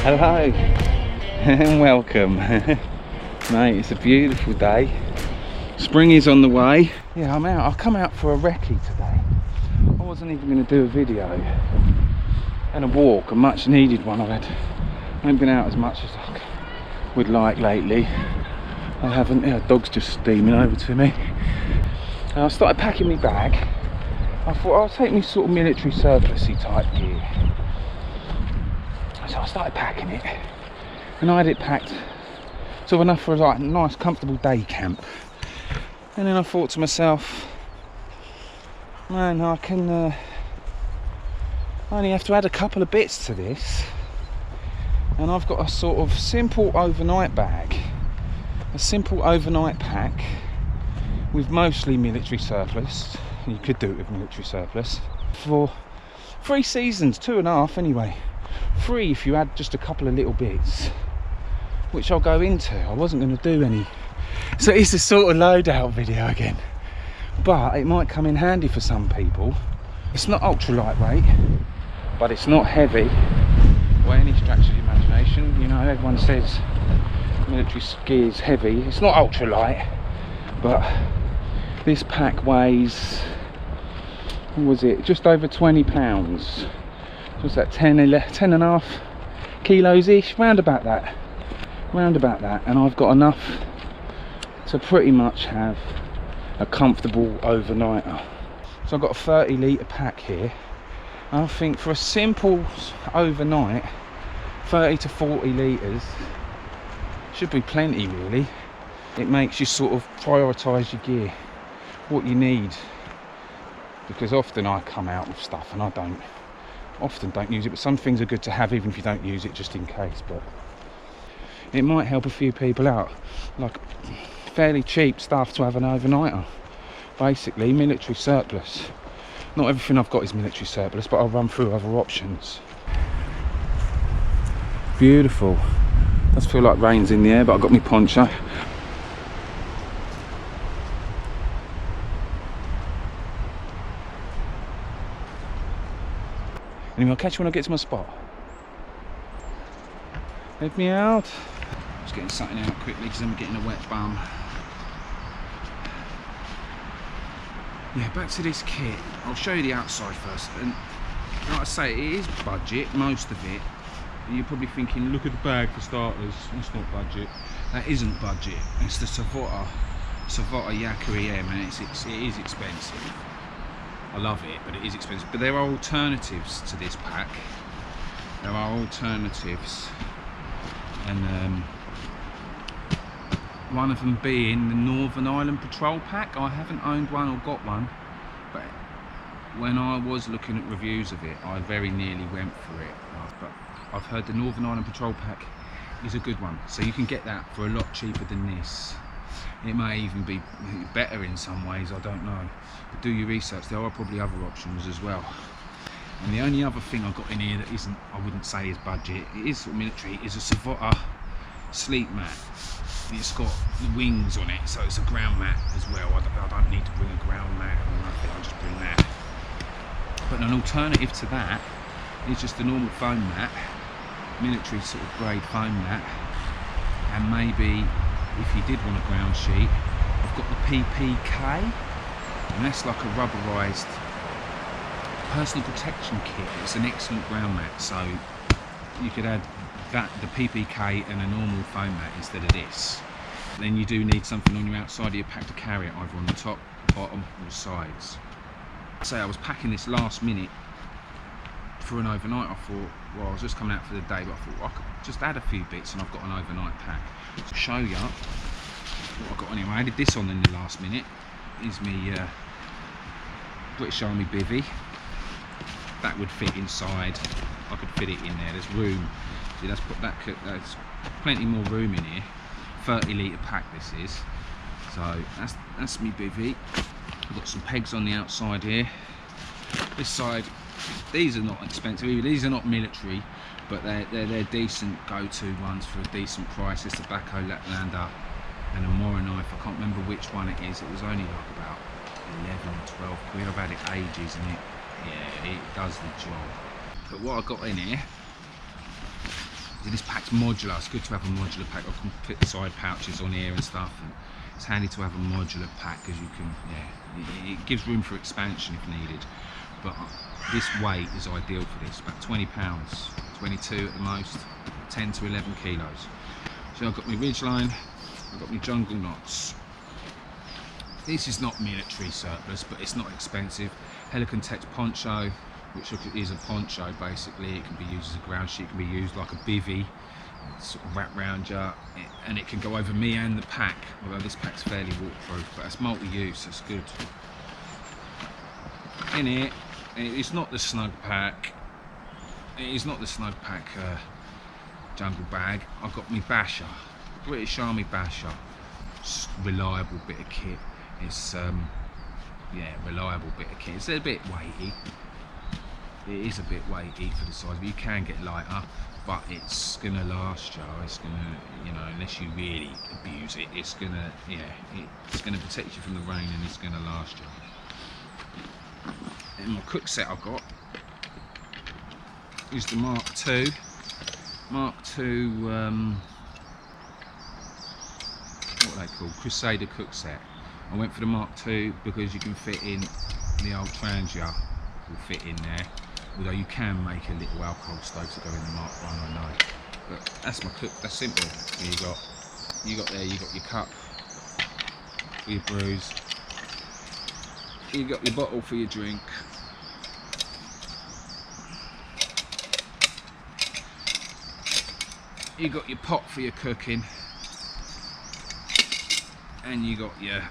Hello and welcome. Mate, it's a beautiful day. Spring is on the way. Yeah, I'm out. I've come out for a recce today. I wasn't even going to do a video. And a walk, a much needed one. I haven't been out as much as I would like lately. I haven't. Yeah, dog's just steaming over to me. And I started packing my bag. I thought I'll take me sort of military surplusy type gear. So I started packing it, and I had it packed sort of enough for like a nice comfortable day camp. And then I thought to myself, man, I only have to add a couple of bits to this, and I've got a sort of simple overnight bag, a simple overnight pack with mostly military surplus. You could do it with military surplus for 3 seasons, 2.5 anyway. 3 if you add just a couple of little bits, which I'll go into. I wasn't going to do any, so it's a sort of loadout video again, but it might come in handy for some people. It's not ultra lightweight, but it's not heavy by any stretch of the imagination. You know, everyone says military gear is heavy. It's not ultra light, but this pack weighs, what was it, just over 20 pounds. What's that, 10.5 kilos ish, round about that, and I've got enough to pretty much have a comfortable overnighter. So I've got a 30 litre pack here. I think for a simple overnight, 30 to 40 litres should be plenty really. It makes you sort of prioritise your gear, what you need, because often I come out with stuff and I often don't use it, but some things are good to have even if you don't use it, just in case. But it might help a few people out, like fairly cheap stuff to have an overnighter. Basically military surplus. Not everything I've got is military surplus, but I'll run through other options. Beautiful. Does feel like rain's in the air, but I've got my poncho. Anyway, I'll catch you when I get to my spot. Let me out. Just getting something out quickly because I'm getting a wet bum. Yeah, back to this kit. I'll show you the outside first. And like I say, it is budget, most of it. And you're probably thinking, look at the bag for starters. That's not budget. That isn't budget. It's the Savota Yakari M, and it is expensive. I love it, but it is expensive. But there are alternatives to this pack. There are alternatives, and one of them being the Northern Ireland Patrol pack. I haven't owned one or got one, but when I was looking at reviews of it, I very nearly went for it. But I've heard the Northern Ireland Patrol pack is a good one, so you can get that for a lot cheaper than this. It may even be better in some ways, I don't know. But do your research, there are probably other options as well. And the only other thing I've got in here that isn't, I wouldn't say is budget, it is military, is a Savota sleep mat. It's got the wings on it, so it's a ground mat as well. I don't need to bring a ground mat or nothing, I'll just bring that. But an alternative to that is just a normal foam mat, military sort of grade foam mat, and maybe if you did want a ground sheet, I've got the PPK, and that's like a rubberized personal protection kit. It's an excellent ground mat, so you could add that, the PPK, and a normal foam mat instead of this. Then you do need something on your outside of your pack to carry it, either on the top, bottom, or sides. So I was packing this last minute for an overnight. I thought, well, I was just coming out for the day, but I thought I could just add a few bits and I've got an overnight pack. To show you what I got on here, I added this on in the last minute. Is me British Army bivvy. That would fit inside. I could fit it in there. There's room. See, that's plenty more room in here. 30 litre pack this is. So that's me bivvy. I've got some pegs on the outside here. This side, these are not expensive either. These are not military, but they're decent go-to ones for a decent price. It's the Bahco Laplander and a Mora knife. I can't remember which one it is. It was only like about 11 or 12 quid. I've had it ages, and it does the job. But what I got in here this pack's modular. It's good to have a modular pack. I can fit the side pouches on here and stuff, and it's handy to have a modular pack because you can, yeah, it gives room for expansion if needed. But this weight is ideal for this, about 20 pounds, 22 at the most, 10 to 11 kilos. So I've got my Ridgeline, I've got my Jungle Knots. This is not military surplus, but it's not expensive. Helicon Tex poncho, which is a poncho basically. It can be used as a ground sheet, it can be used like a bivvy, sort of wrap round you, and it can go over me and the pack, although this pack's fairly waterproof, but it's multi-use, that's good. In here, it's not the Snug Pack, it is not the Snug Pack jungle bag. I've got my Basher, British Army Basher. It's a reliable bit of kit. It's yeah, reliable bit of kit. It's a bit weighty. It is a bit weighty for the size, but you can get lighter, but it's gonna last you. It's gonna, you know, unless you really abuse it, it's gonna, yeah, it's gonna protect you from the rain and it's gonna last you. And my cook set I've got is the Mark II. Mark II, what are they called? Crusader cook set. I went for the Mark II because you can fit in the old Trangia, will fit in there. Although you can make a little alcohol stove to go in the Mark I, I know. But that's my cook, that's simple. You got your cup for your brews. You got your bottle for your drink. You got your pot for your cooking. And you got your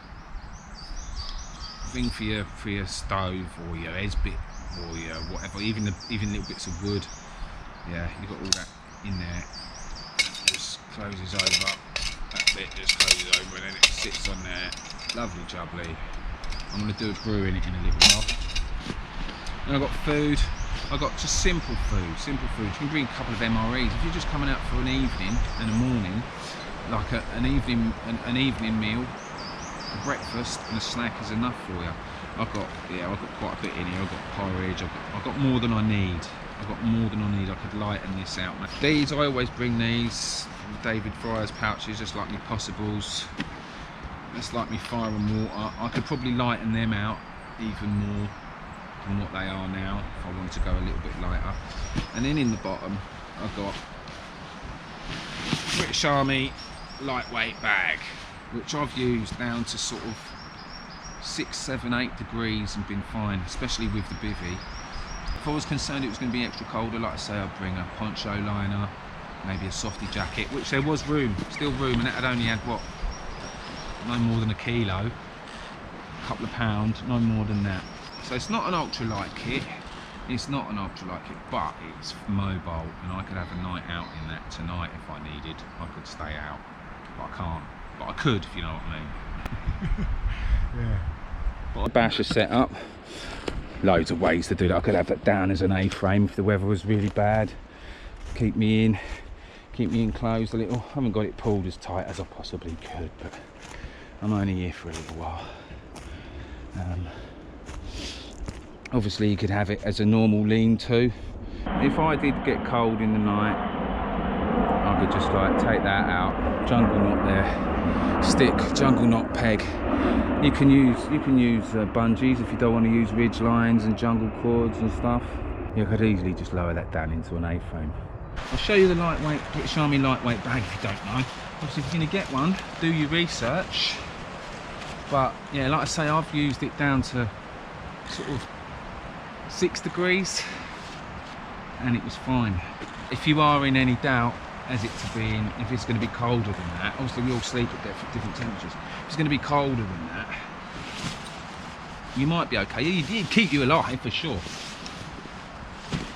thing for your stove or your Esbit or your whatever, even little bits of wood. Yeah, you got all that in there. Just closes over. That bit just closes over and then it sits on there. Lovely jubbly. I'm going to do a brew in it in a little while. And I've got food. I've got just simple food. Simple food. You can bring a couple of MREs if you're just coming out for an evening and a morning, like an evening meal. A breakfast and a snack is enough for you. I've got quite a bit in here. I've got porridge. I've got more than I need. I've got more than I need. I could lighten this out. These, I always bring these David Fryer's pouches, just like my possibles. That's like my fire and water. I could probably lighten them out even more than what they are now if I wanted to go a little bit lighter. And then in the bottom, I've got British Army lightweight bag, which I've used down to sort of 6, 7, 8 degrees and been fine, especially with the bivvy. If I was concerned it was going to be extra colder, like I say, I'd bring a poncho liner, maybe a softy jacket, which there was still room, and that had only had what, no more than a kilo, a couple of pounds, no more than that. So it's not an ultralight kit, it's not an ultralight kit, but it's mobile, and I could have a night out in that tonight if I needed. I could stay out, but I can't. But I could, if you know what I mean. Yeah. Got a Basher set up. Loads of ways to do that. I could have that down as an A-frame if the weather was really bad. Keep me enclosed a little. I haven't got it pulled as tight as I possibly could, but I'm only here for a little while. Obviously you could have it as a normal lean-to. If I did get cold in the night, I could just like take that out, jungle knot there, stick jungle knot peg. You can use bungees if you don't want to use ridge lines and jungle cords and stuff. You could easily just lower that down into an A-frame. I'll show you the lightweight British Army lightweight bag if you don't know. Obviously if you're going to get one, do your research. But yeah, like I say, I've used it down to sort of 6 degrees and it was fine. If you are in any doubt as it to be in, if it's going to be colder than that, obviously we all sleep at different temperatures. If it's going to be colder than that, you might be okay. It'd keep you alive for sure.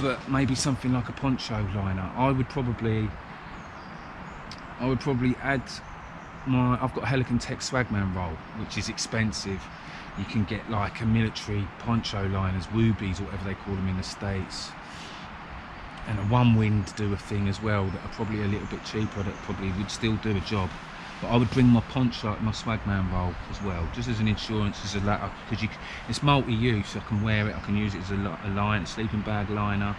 But maybe something like a poncho liner. I would probably add I've got a Helicon Tex Swagman roll, which is expensive. You can get like a military poncho liners, woobies or whatever they call them in the States, and a one wind do a thing as well that are probably a little bit cheaper, that probably would still do a job. But I would bring my poncho, my Swagman roll as well, just as an insurance, as a ladder, because it's multi-use. I can wear it, I can use it as a line, a sleeping bag liner.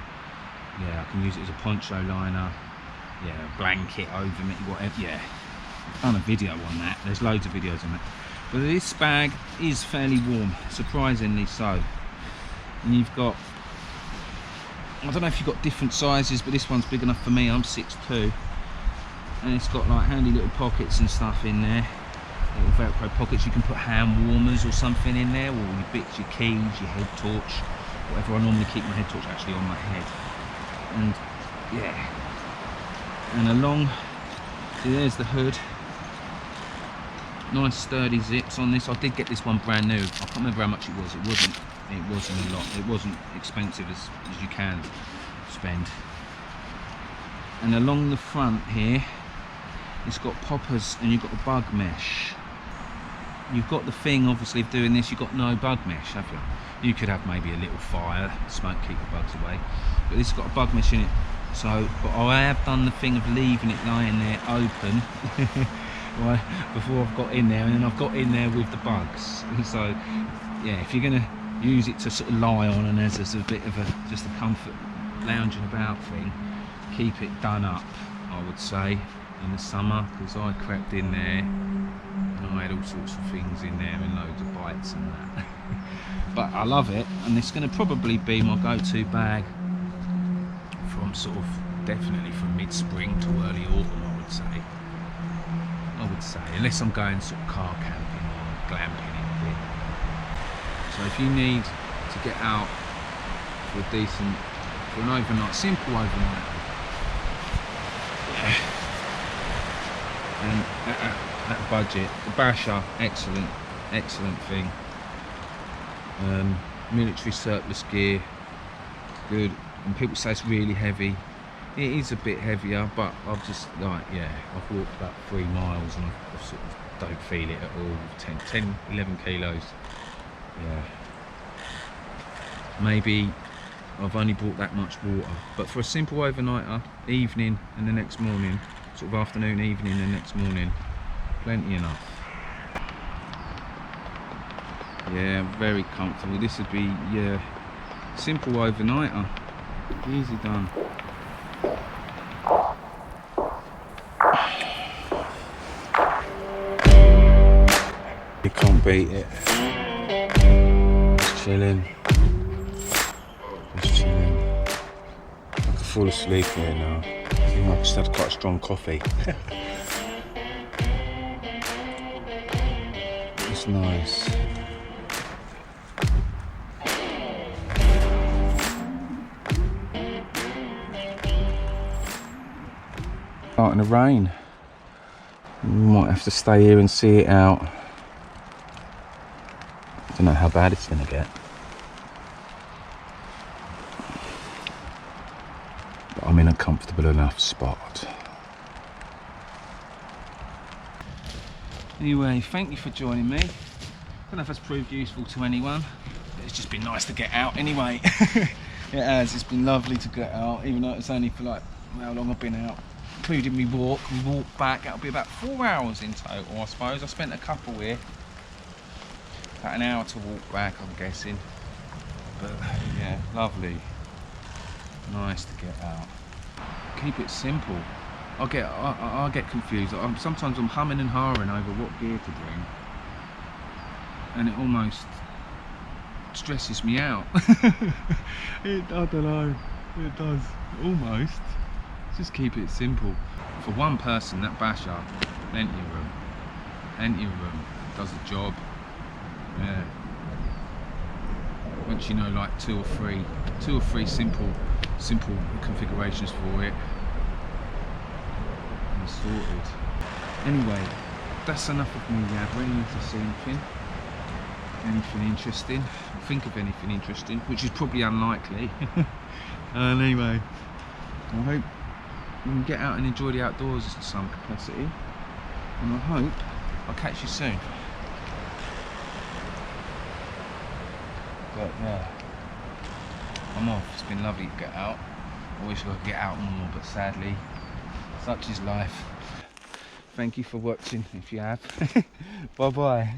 Yeah, I can use it as a poncho liner. yeah, blanket over me, whatever. Yeah, I've done a video on that. There's loads of videos on that. But this bag is fairly warm, surprisingly so. And you've got, I don't know if you've got different sizes, but this one's big enough for me. I'm 6'2", and it's got like handy little pockets and stuff in there. Little Velcro pockets. You can put hand warmers or something in there, or your bits, your keys, your head torch, whatever. I normally keep my head torch actually on my head. And yeah, and along, see, there's the hood. Nice sturdy zips on this. I did get this one brand new. I can't remember how much it was. It wasn't a lot. It wasn't expensive as you can spend. And along the front here, it's got poppers, and you've got a bug mesh. You've got the thing, obviously, of doing this. You've got no bug mesh, have you? You could have maybe a little fire, smoke, keep the bugs away. But this has got a bug mesh in it. So, but I have done the thing of leaving it lying there open. Right, before I've got in there, and then I've got in there with the bugs. So yeah, if you're going to use it to sort of lie on and as a bit of just a comfort lounging about thing, keep it done up, I would say, in the summer, because I crept in there and I had all sorts of things in there and loads of bites and that. But I love it, and it's going to probably be my go-to bag from sort of definitely from mid-spring to early autumn, I would say, unless I'm going sort of car camping or glamping in a bit. So if you need to get out for an overnight, simple overnight, yeah, and at a budget, the Basher, excellent thing. Military surplus gear, good. And people say it's really heavy. It is a bit heavier, but I've just I've walked about 3 miles and I sort of don't feel it at all. 11 kilos. Yeah. Maybe I've only brought that much water, but for a simple overnighter, evening and the next morning, sort of afternoon, evening and the next morning, plenty enough. Yeah, very comfortable. This would be, yeah, simple overnighter. Easy done. You can't beat it. Just chilling. I could fall asleep here now. I think I've just had quite a strong coffee. It's nice. Starting to rain. We might have to stay here and see it out. I don't know how bad it's going to get. But I'm in a comfortable enough spot. Anyway, thank you for joining me. I don't know if that's proved useful to anyone. It's just been nice to get out anyway. It has, it's been lovely to get out, even though it's only for like how long I've been out. Including me walk back, that'll be about 4 hours in total, I suppose. I spent a couple here. About an hour to walk back, I'm guessing. But yeah, lovely. Nice to get out. Keep it simple. I get confused. Sometimes I'm humming and hawing over what gear to bring, and it almost stresses me out. I don't know. It does almost. Just keep it simple. For one person, that Basher, plenty of room. Plenty of room. Does the job. Yeah. Once you know like two or three simple configurations for it, and sorted. Anyway, that's enough of me yabbering. To see anything interesting, think of anything interesting, which is probably unlikely. And anyway, I hope you can get out and enjoy the outdoors to some capacity, and I hope I'll catch you soon. But yeah, I'm off. It's been lovely to get out. I wish I could get out more, but sadly, such is life. Thank you for watching if you have. Bye bye.